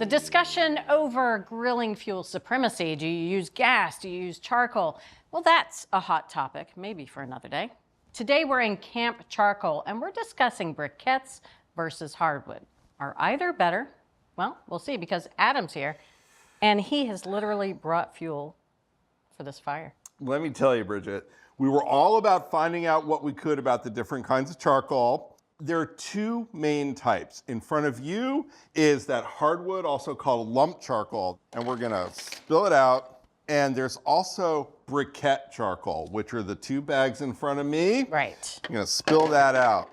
The discussion over grilling fuel supremacy. Do you use gas? Do you use charcoal? Well, that's a hot topic, maybe for another day. Today we're in Camp Charcoal and we're discussing briquettes versus hardwood. Are either better? Well, we'll see because Adam's here and he has literally brought fuel for this fire. Let me tell you, Bridget, we were all about finding out what we could about the different kinds of charcoal. There are two main types. In front of you is that hardwood, also called lump charcoal, and we're gonna spill it out. And there's also briquette charcoal, which are the two bags in front of me. Right. I'm gonna spill that out.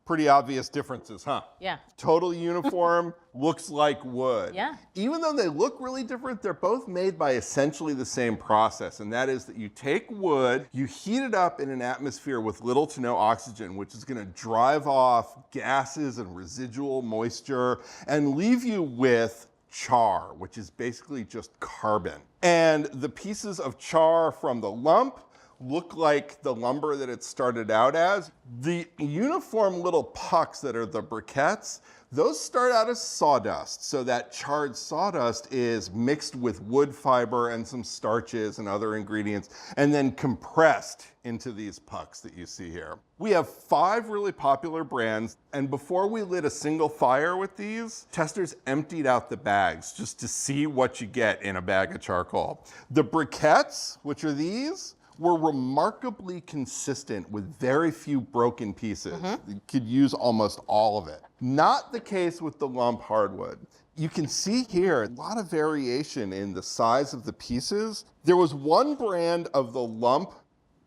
Pretty obvious differences, huh? Yeah. Totally uniform, looks like wood. Yeah. Even though they look really different, they're both made by essentially the same process, and that is that you take wood, you heat it up in an atmosphere with little to no oxygen, which is gonna drive off gases and residual moisture and leave you with char, which is basically just carbon. And the pieces of char from the lump look like the lumber that it started out as. The uniform little pucks that are the briquettes, those start out as sawdust. So that charred sawdust is mixed with wood fiber and some starches and other ingredients, and then compressed into these pucks that you see here. We have 5 really popular brands, and before we lit a single fire with these, testers emptied out the bags just to see what you get in a bag of charcoal. The briquettes, which are these, were remarkably consistent with very few broken pieces. You could use almost all of it. Not the case with the lump hardwood. You can see here a lot of variation in the size of the pieces. There was one brand of the lump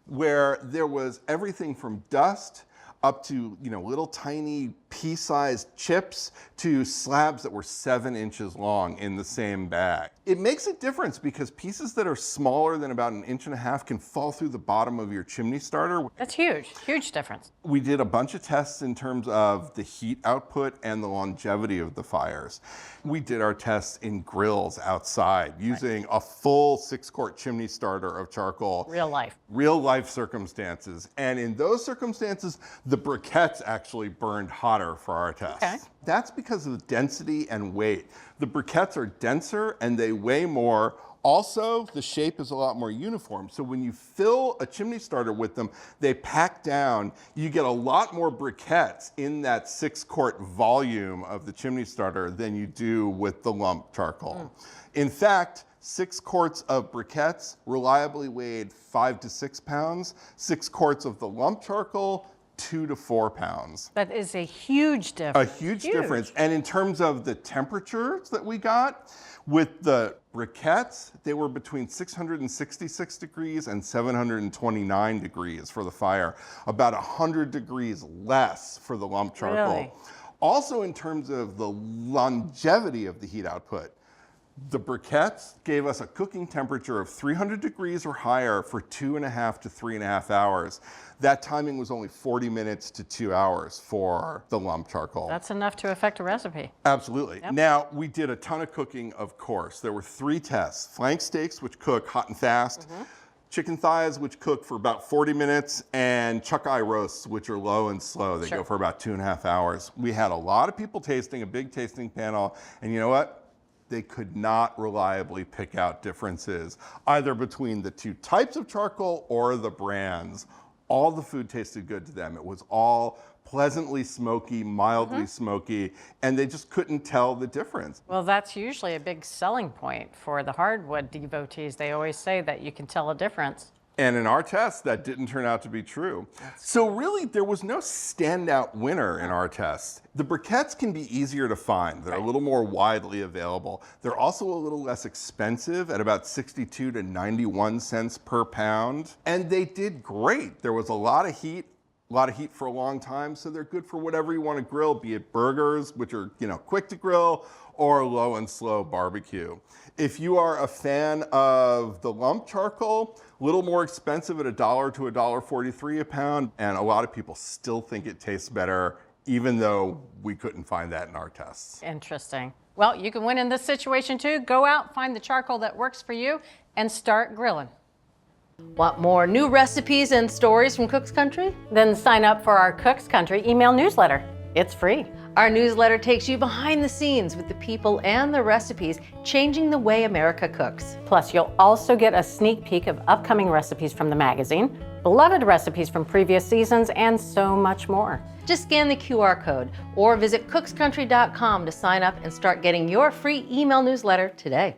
where there was everything from dust up to, little tiny pea-sized chips to slabs that were 7 inches long in the same bag. It makes a difference because pieces that are smaller than about 1.5 inches can fall through the bottom of your chimney starter. That's huge, huge difference. We did a bunch of tests in terms of the heat output and the longevity of the fires. We did our tests in grills outside using a full 6-quart chimney starter of charcoal. Real life. Real life circumstances. And in those circumstances, the briquettes actually burned hotter for our tests. Okay. That's because of the density and weight. The briquettes are denser and they weigh more. Also, the shape is a lot more uniform. So when you fill a chimney starter with them, they pack down. You get a lot more briquettes in that 6-quart volume of the chimney starter than you do with the lump charcoal. In fact, 6 quarts of briquettes reliably weighed 5 to 6 pounds. 6 quarts of the lump charcoal, 2 to 4 pounds. That is a huge difference. A huge difference. And in terms of the temperatures that we got, with the briquettes, they were between 666 degrees and 729 degrees for the fire, about 100 degrees less for the lump charcoal. Really? Also in terms of the longevity of the heat output, the briquettes gave us a cooking temperature of 300 degrees or higher for 2.5 to 3.5 hours. That timing was only 40 minutes to 2 hours for the lump charcoal. That's enough to affect a recipe. Absolutely. Yep. Now, we did a ton of cooking, of course. There were 3 tests: flank steaks, which cook hot and fast, chicken thighs, which cook for about 40 minutes, and chuck eye roasts, which are low and slow. They go for about 2.5 hours. We had a lot of people tasting, a big tasting panel, and you know what? They could not reliably pick out differences either between the 2 types of charcoal or the brands. All the food tasted good to them. It was all pleasantly smoky, mildly smoky, and they just couldn't tell the difference. Well, that's usually a big selling point for the hardwood devotees. They always say that you can tell a difference. And in our test, that didn't turn out to be true. So really, there was no standout winner in our test. The briquettes can be easier to find. They're a little more widely available. They're also a little less expensive at about 62 to 91 cents per pound. And they did great. There was a lot of heat for a long time, so they're good for whatever you want to grill, be it burgers, which are, quick to grill, or low and slow barbecue. If you are a fan of the lump charcoal, a little more expensive at $1 to $1.43 a pound, and a lot of people still think it tastes better, even though we couldn't find that in our tests. Interesting. Well, you can win in this situation too. Go out, find the charcoal that works for you, and start grilling. Want more new recipes and stories from Cook's Country? Then sign up for our Cook's Country email newsletter. It's free. Our newsletter takes you behind the scenes with the people and the recipes changing the way America cooks. Plus, you'll also get a sneak peek of upcoming recipes from the magazine, beloved recipes from previous seasons, and so much more. Just scan the QR code or visit cookscountry.com to sign up and start getting your free email newsletter today.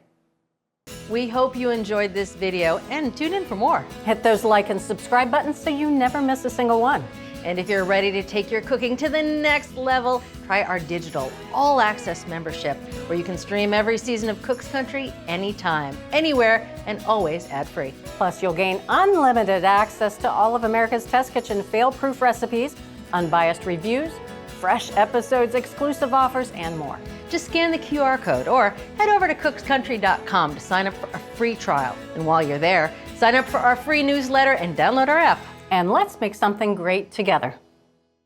We hope you enjoyed this video and tune in for more. Hit those like and subscribe buttons so you never miss a single one. And if you're ready to take your cooking to the next level, try our digital all-access membership, where you can stream every season of Cook's Country anytime, anywhere, and always ad-free. Plus, you'll gain unlimited access to all of America's Test Kitchen fail-proof recipes, unbiased reviews, fresh episodes, exclusive offers, and more. Just scan the QR code or head over to cookscountry.com to sign up for a free trial. And while you're there, sign up for our free newsletter and download our app. And let's make something great together.